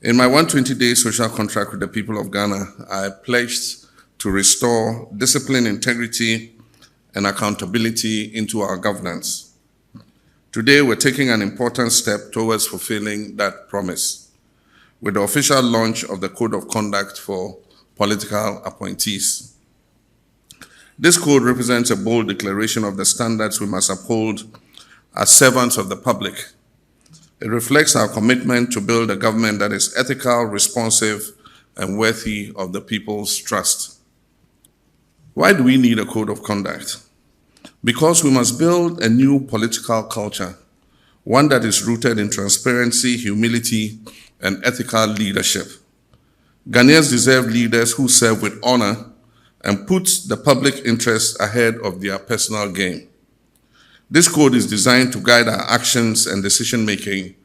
In my 120-day social contract with the people of Ghana, I pledged to restore discipline, integrity, and accountability into our governance. Today, we're taking an important step towards fulfilling that promise with the official launch of the Code of Conduct for Political Appointees. This code represents a bold declaration of the standards we must uphold as servants of the public. It reflects our commitment to build a government that is ethical, responsive, and worthy of the people's trust. Why do we need a code of conduct? Because we must build a new political culture, one that is rooted in transparency, humility, and ethical leadership. Ghanaians deserve leaders who serve with honor and put the public interest ahead of their personal gain. This code is designed to guide our actions and decision-making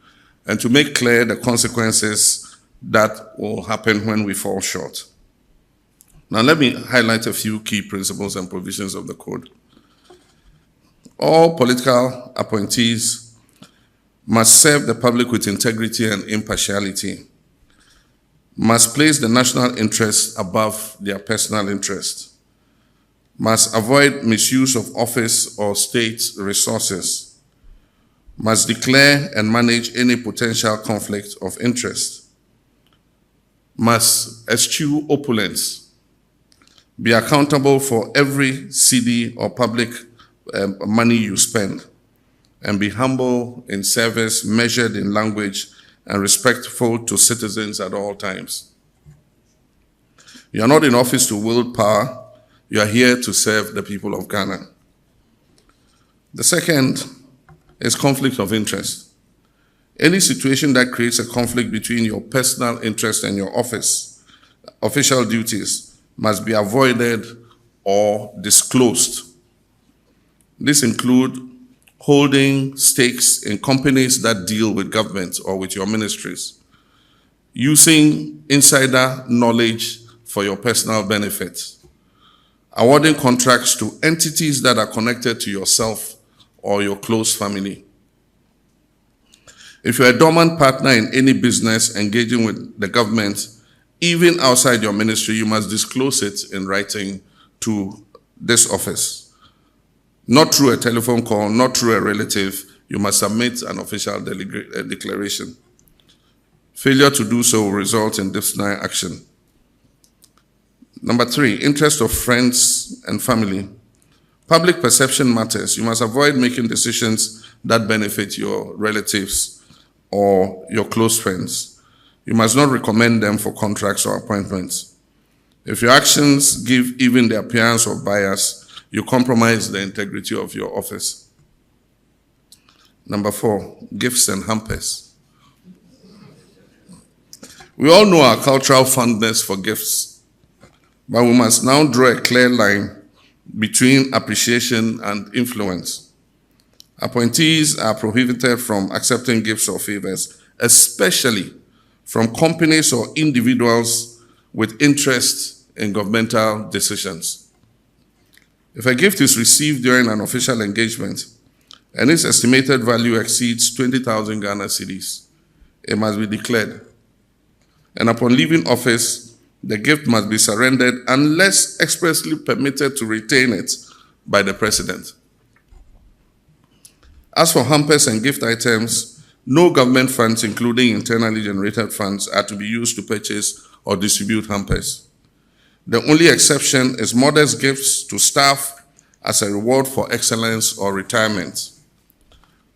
and to make clear the consequences that will happen when we fall short. Now, let me highlight a few key principles and provisions of the code. All political appointees must serve the public with integrity and impartiality, must place the national interest above their personal interest, must avoid misuse of office or state resources, must declare and manage any potential conflict of interest, must eschew opulence, be accountable for every cedi or public money you spend, and be humble in service, measured in language, and respectful to citizens at all times. You are not in office to wield power. You are here to serve the people of Ghana. The second is conflict of interest. Any situation that creates a conflict between your personal interest and your official duties must be avoided or disclosed. This includes holding stakes in companies that deal with government or with your ministries, using insider knowledge for your personal benefit, awarding contracts to entities that are connected to yourself or your close family. If you're a dormant partner in any business engaging with the government, even outside your ministry, you must disclose it in writing to this office. Not through a telephone call, not through a relative. You must submit an official declaration. Failure to do so will result in disciplinary action. Number 3, interest of friends and family. Public perception matters. You must avoid making decisions that benefit your relatives or your close friends. You must not recommend them for contracts or appointments. If your actions give even the appearance of bias, you compromise the integrity of your office. Number 4, gifts and hampers. We all know our cultural fondness for gifts, but we must now draw a clear line between appreciation and influence. Appointees are prohibited from accepting gifts or favors, especially from companies or individuals with interest in governmental decisions. If a gift is received during an official engagement and its estimated value exceeds 20,000 Ghana cedis, it must be declared. And upon leaving office, the gift must be surrendered unless expressly permitted to retain it by the president. As for hampers and gift items, no government funds, including internally generated funds, are to be used to purchase or distribute hampers. The only exception is modest gifts to staff as a reward for excellence or retirement.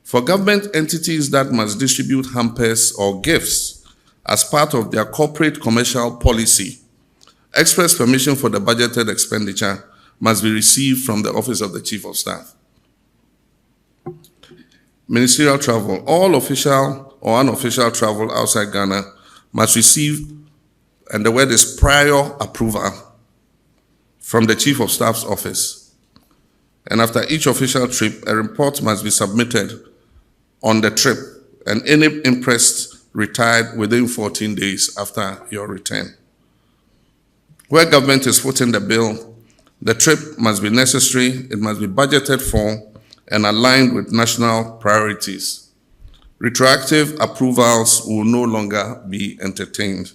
For government entities that must distribute hampers or gifts as part of their corporate commercial policy, express permission for the budgeted expenditure must be received from the Office of the Chief of Staff. Ministerial travel. All official or unofficial travel outside Ghana must receive, and the word is prior approval, from the Chief of Staff's office. And after each official trip, a report must be submitted on the trip, and any impressed retired within 14 days after your return. Where government is footing the bill, the trip must be necessary, it must be budgeted for, and aligned with national priorities. Retroactive approvals will no longer be entertained.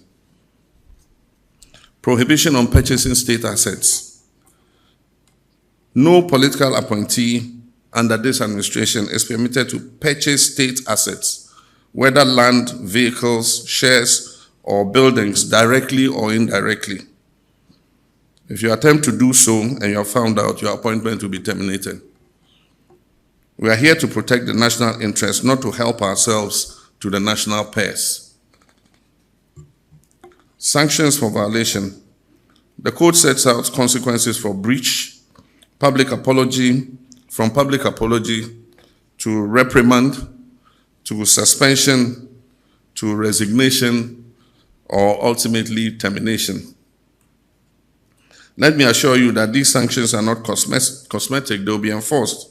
Prohibition on purchasing state assets. No political appointee under this administration is permitted to purchase state assets, whether land, vehicles, shares, or buildings, directly or indirectly. If you attempt to do so and you are found out, your appointment will be terminated. We are here to protect the national interest, not to help ourselves to the national purse. Sanctions for violation. The code sets out consequences for breach, public apology, from public apology to reprimand, to suspension, to resignation, or ultimately termination. Let me assure you that these sanctions are not cosmetic, they will be enforced.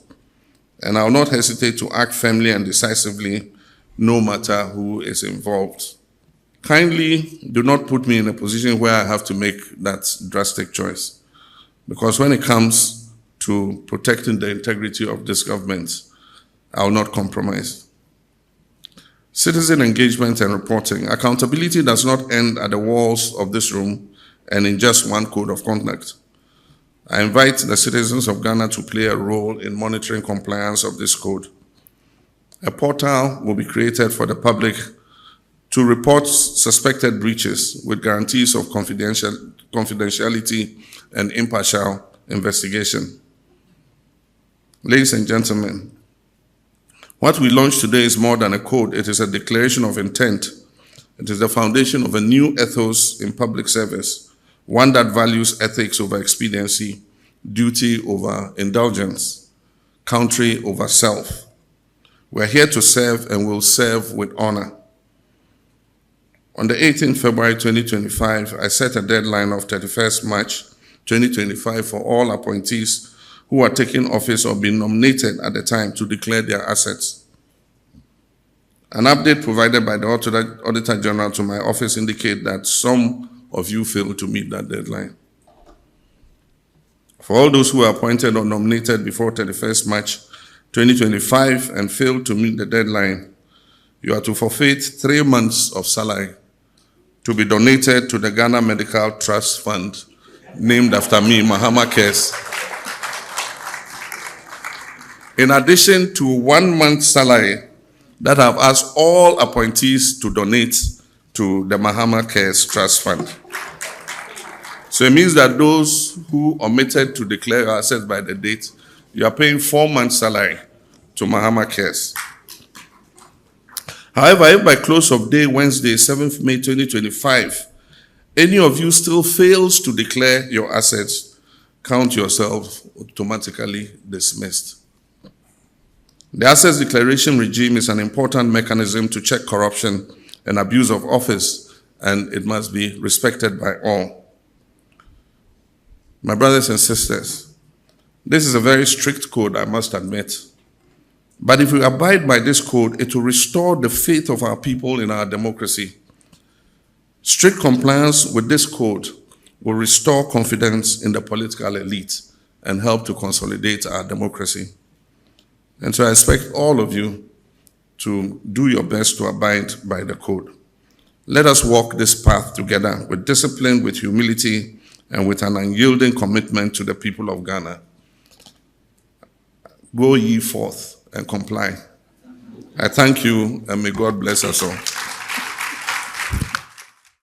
And I will not hesitate to act firmly and decisively, no matter who is involved. Kindly do not put me in a position where I have to make that drastic choice. Because when it comes to protecting the integrity of this government, I will not compromise. Citizen engagement and reporting. Accountability does not end at the walls of this room and in just one code of conduct. I invite the citizens of Ghana to play a role in monitoring compliance of this code. A portal will be created for the public to report suspected breaches with guarantees of confidentiality and impartial investigation. Ladies and gentlemen, what we launched today is more than a code. It is a declaration of intent. It is the foundation of a new ethos in public service, one that values ethics over expediency, duty over indulgence, country over self. We're here to serve and will serve with honor. On the 18th February 2025, I set a deadline of 31st March 2025 for all appointees who are taking office or being nominated at the time to declare their assets. An update provided by the Auditor General to my office indicates that some of you failed to meet that deadline. For all those who are appointed or nominated before 31st March 2025 and failed to meet the deadline, you are to forfeit 3 months of salary to be donated to the Ghana Medical Trust Fund, named after me, Mahama Cares. In addition to 1 month's salary that I've asked all appointees to donate to the Mahama Cares Trust Fund. So it means that those who omitted to declare assets by the date, you are paying 4 months' salary to Mahama Cares. However, if by close of day, Wednesday, 7th May 2025, any of you still fails to declare your assets, count yourself automatically dismissed. The assets declaration regime is an important mechanism to check corruption and abuse of office, and it must be respected by all. My brothers and sisters, this is a very strict code, I must admit. But if we abide by this code, it will restore the faith of our people in our democracy. Strict compliance with this code will restore confidence in the political elite and help to consolidate our democracy. And so I expect all of you to do your best to abide by the code. Let us walk this path together with discipline, with humility, and with an unyielding commitment to the people of Ghana. Go ye forth and comply. I thank you, and may God bless us all.